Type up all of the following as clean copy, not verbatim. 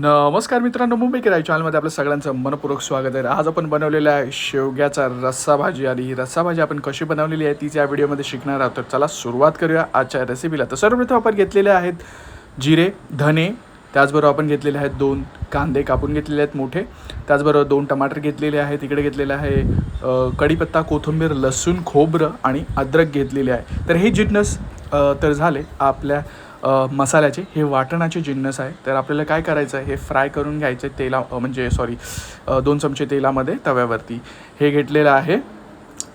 नमस्कार मित्रांनो, मुंबई किराय चॅनलमध्ये आपलं सगळ्यांचं मनपूर्वक स्वागत आहे. आज आपण बनवलेला आहे शेवग्याचा रस्सा भाजी. आणि ही रस्सा भाजी आपण कशी बनवलेली आहे तीच या व्हिडिओमध्ये शिकणार आहोत. तर चला सुरुवात करूया आजच्या रेसिपीला. तर सर्वप्रथम आपण घेतलेले आहेत जिरे, धने, त्याचबरोबर आपण घेतलेले आहेत 2 कांदे कापून घेतलेले आहेत मोठे, त्याचबरोबर 2 टमाटर घेतलेले आहेत. इकडे घेतलेले आहे कढीपत्ता, कोथिंबीर, लसूण, खोबरं आणि अद्रक घेतलेले आहे. तर हे जिन्नस तर झाले आपल्या मसाल्याचे. हे वाटणाचे जिन्नस आहे. तर आपल्याला काय करायचं आहे, हे फ्राय करून घ्यायचे म्हणजे 2 चमचे तेलामध्ये तव्यावरती. हे घेतलेलं आहे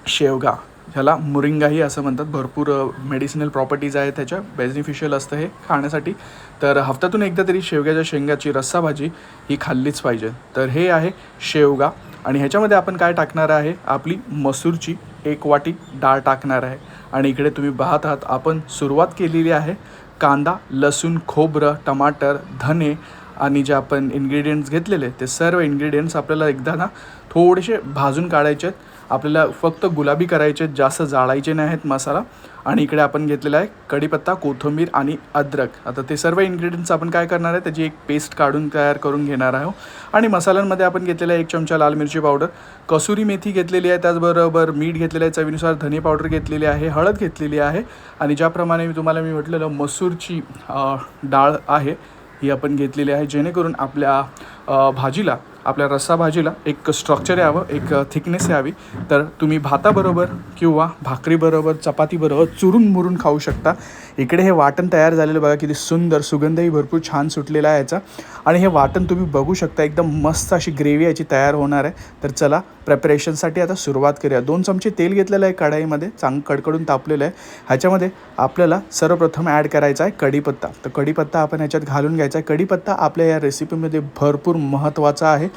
शेवगा, ह्याला मुरिंगाही असं म्हणतात. भरपूर मेडिसिनल प्रॉपर्टीज आहेत त्याच्या, बेनिफिशियल असतं हे खाण्यासाठी. तर हफ्त्यातून एकदा तरी शेवग्याच्या शेंगाची रस्सा भाजी ही खाल्लीच पाहिजे. तर हे आहे शेवगा. आणि ह्याच्यामध्ये आपण काय टाकणार आहे, आपली मसूरची 1 वाटी डाळ टाकणार आहे. आणि इकडे तुम्ही पाहत आहात आपण सुरुवात केलेली आहे. कांदा, लसूण, खोबरं, टमाटर, धने आणि जे आपण इन्ग्रेडियंट्स घेतलेले ते सर्व इन्ग्रेडियंट्स आपल्याला एकदा ना थोडेसे भाजून काढायचे आहेत. आपल्याला फक्त गुलाबी करायचे आहेत, जास्त जाळायचे नाही आहेत मसाला. आणि इकडे आपण घेतलेला आहे कढीपत्ता, कोथिंबीर आणि अद्रक. आता ते सर्व इन्ग्रेडियंट्स आपण काय करणार आहे, त्याची एक पेस्ट काढून तयार करून घेणार आहोत. आणि मसाल्यांमध्ये आपण घेतलेला आहे 1 चमचा लाल मिरची पावडर, कसुरी मेथी घेतलेली आहे, त्याचबरोबर मीठ घेतलेलं आहे चवीनुसार, धने पावडर घेतलेली आहे, हळद घेतलेली आहे. आणि ज्याप्रमाणे मी म्हटलेलं मसूरची डाळ आहे ही आपण घेतलेली आहे, जेणेकरून आपल्या भाजीला, आपल्या रस्सा भाजीला एक स्ट्रक्चर यावं, एक थिकनेस यावी. तर तुम्ही भाताबरोबर किंवा भाकरीबरोबर, चपातीबरोबर चुरून मुरून खाऊ शकता. इकडे हे वाटण तयार झालेलं बघा, किती सुंदर, सुगंधही भरपूर छान सुटलेला आहे याचा. आणि हे वाटण तुम्ही बघू शकता, एकदम मस्त अशी ग्रेव्ही याची तयार होणार आहे. तर चला प्रेपरेशनसाठी आता सुरुवात करूया. 2 चमचे तेल घेतलेलं आहे कढाईमध्ये, कडकडून तापलेलं आहे. ह्याच्यामध्ये आपल्याला सर्वप्रथम ॲड करायचा आहे कढीपत्ता. तर कढीपत्ता आपण ह्याच्यात घालून घ्यायचा आहे. कढीपत्ता आपल्या या रेसिपीमध्ये भरपूर महत्त्वाचा आहे.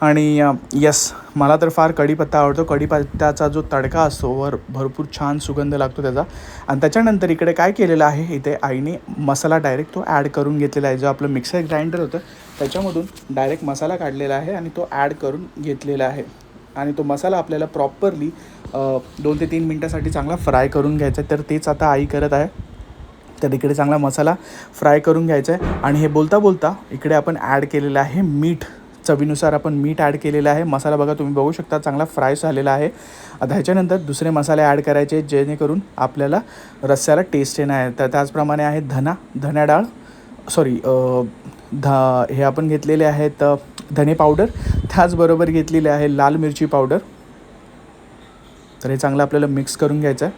आणि यस, मला तर फार कढीपत्ता आवडतो. कढीपत्त्याचा जो तडका असतो भरपूर छान सुगंध लागतो त्याचा. आणि त्याच्यानंतर इकडे काय केलेलं आहे, इथे आईने मसाला डायरेक्ट तो ॲड करून घेतलेला आहे. जो आपलं मिक्सर ग्राइंडर होतं त्याच्यामधून डायरेक्ट मसाला काढलेला आहे आणि तो ॲड करून घेतलेला आहे. आणि तो मसाला आपल्याला प्रॉपरली 2 ते 3 मिनटासाठी चांगला फ्राय करून घ्यायचा आहे. तर तेच आता आई करत आहे. तर इकडे चांगला मसाला फ्राय करून घ्यायचा आहे. आणि हे बोलता बोलता इकडे आपण ॲड केलेलं आहे मीठ. चवीनुसार आपण मीठ ॲड केलेलं आहे. मसाला बघा, तुम्ही बघू शकता चांगला फ्राय झालेला आहे. आता ह्याच्यानंतर दुसरे मसाले ॲड करायचे जेणेकरून आपल्याला रस्स्याला टेस्ट येणार आहे. तर त्याचप्रमाणे आहे धना डाळ, हे आपण घेतलेले आहेत धने पावडर, त्याचबरोबर घेतलेले आहे लाल मिरची पावडर. तर हे चांगलं आपल्याला मिक्स करून घ्यायचं आहे.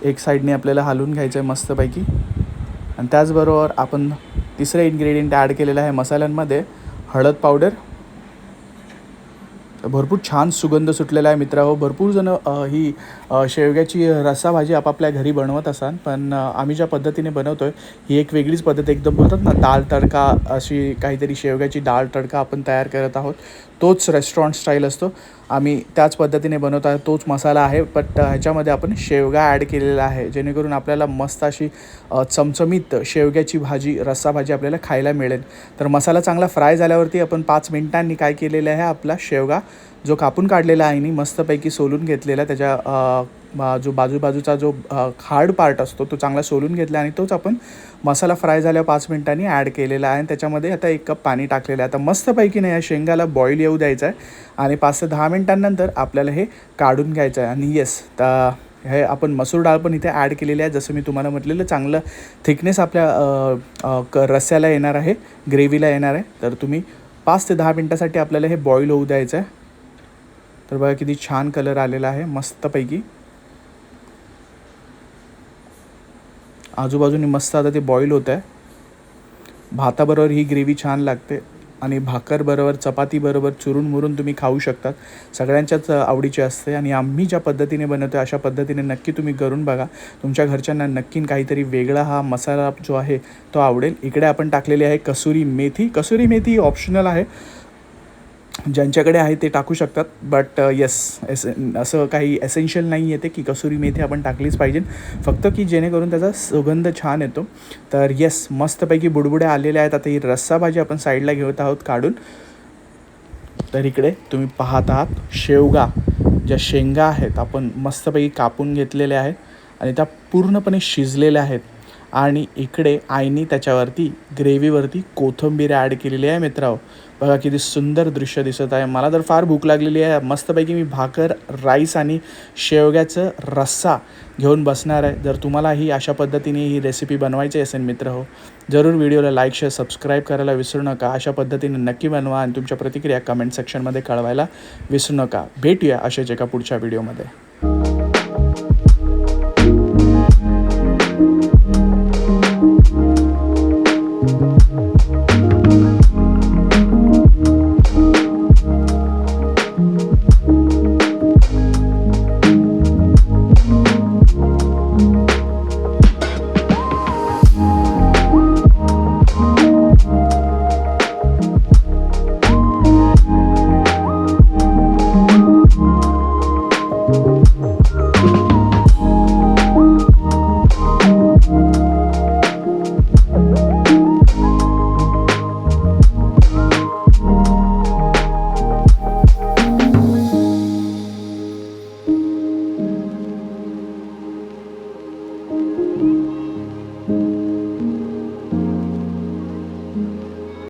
एक साईडने आपल्याला हलवून घ्यायचं आहे मस्तपैकी. आणि त्याचबरोबर आपण तिसरं इन्ग्रेडियंट ॲड केलेलं आहे मसाल्यांमध्ये, हळद पावडर. भरपूर छान सुगंध सुटलेला आहे मित्रांनो. भरपूर जण ही शेवग्याची रस्सा भाजी आपापल्या घरी बनवत असाल, पण आम्ही ज्या पद्धतीने बनवतो आहे ही एक वेगळीच पद्धत. एकदम बोलतात ना डाळ तडका, अशी काहीतरी शेवग्याची डाळ तडका आपण तयार करत आहोत. तोच रेस्टॉरंट स्टाईल असतो. आम्ही त्याच पद्धतीने बनवत आहे, तोच मसाला आहे. बट ह्याच्यामध्ये आपण शेवगा ॲड केलेला आहे, जेणेकरून आपल्याला मस्त अशी चमचमीत शेवग्याची भाजी, रस्सा भाजी आपल्याला खायला मिळेल. तर मसाला चांगला फ्राय झाल्यावरती आपण 5 मिनिटांनी काय केलेलं आहे, आपला शेवगा जो कापून काढलेला आहे आणि मस्तपैकी सोलून घेतलेला, त्याच्या जो बाजूचा जो हार्ड पार्ट असतो तो चांगला सोलून घेतला. आणि तोच आपण मसाला फ्राय झाल्यावर 5 मिनिटांनी ॲड केलेला आहे. आणि त्याच्यामध्ये आता 1 कप पाणी टाकलेलं आहे. आता मस्तपैकी नाही या शेंगाला बॉईल येऊ द्यायचं आहे. आणि 5 ते 10 मिनिटांनंतर आपल्याला हे काढून घ्यायचं आहे. आणि येस, हे आपण मसूर डाळ पण इथे ॲड केलेली आहे. जसं मी तुम्हाला म्हटलेलं, चांगलं थिकनेस आपल्या रस्स्याला येणार आहे, ग्रेव्हीला येणार आहे. तर तुम्ही 5 ते 10 मिनटासाठी आपल्याला हे बॉईल होऊ द्यायचं आहे. तर बघा किती छान कलर आलेला आहे मस्तपैकी. आजूबाजूने मस्त आता ते बॉईल होत आहे. भाताबरोबर ही ग्रेव्ही छान लागते. आणि भाकरबरोबर, चपातीबरोबर चुरून मुरून तुम्ही खाऊ शकतात. सगळ्यांच्याच आवडीची असते. आणि आम्ही ज्या पद्धतीने बनवतो अशा पद्धतीने नक्की तुम्ही करून बघा. तुमच्या घरच्यांना नक्की काहीतरी वेगळा हा मसाला जो आहे तो आवडेल. इकडे आपण टाकलेली आहे कसुरी मेथी. कसुरी मेथी ऑप्शनल आहे, ज्यांच्याकडे आहे ते टाकू शकतात. बट येस, असं काही एसेन्शियल नाही येते की कसुरी मेथी आपण टाकलीच पाहिजे, फक्त की जेणेकरून त्याचा सुगंध छान येतो. तर येस, मस्तपैकी बुडबुड्या आलेल्या आहेत. आता ही रस्सा भाजी आपण साईडला घेत आहोत काढून. तर इकडे तुम्ही पाहत आहात शेवगा, ज्या शेंगा आहेत आपण मस्तपैकी कापून घेतलेल्या आहेत आणि त्या पूर्णपणे शिजलेल्या आहेत. आणि इकडे आईनी त्याच्यावरती ग्रेव्हीवरती कोथिंबीर ॲड केलेली आहे मित्रांनो. बघा किती सुंदर दृश्य दिसत आहे. मला तर फार भूक लागलेली आहे. मस्तपैकी मी भाकर, राईस आणि शेवग्याचं रस्सा घेऊन बसणार आहे. जर तुम्हालाही अशा पद्धतीने ही रेसिपी बनवायची असेल मित्रहो, जरूर व्हिडिओला लाईक, शेअर, सबस्क्राईब करायला विसरू नका. अशा पद्धतीने नक्की बनवा आणि तुमच्या प्रतिक्रिया कमेंट सेक्शनमध्ये कळवायला विसरू नका. भेटूया अशाच एका पुढच्या व्हिडिओमध्ये.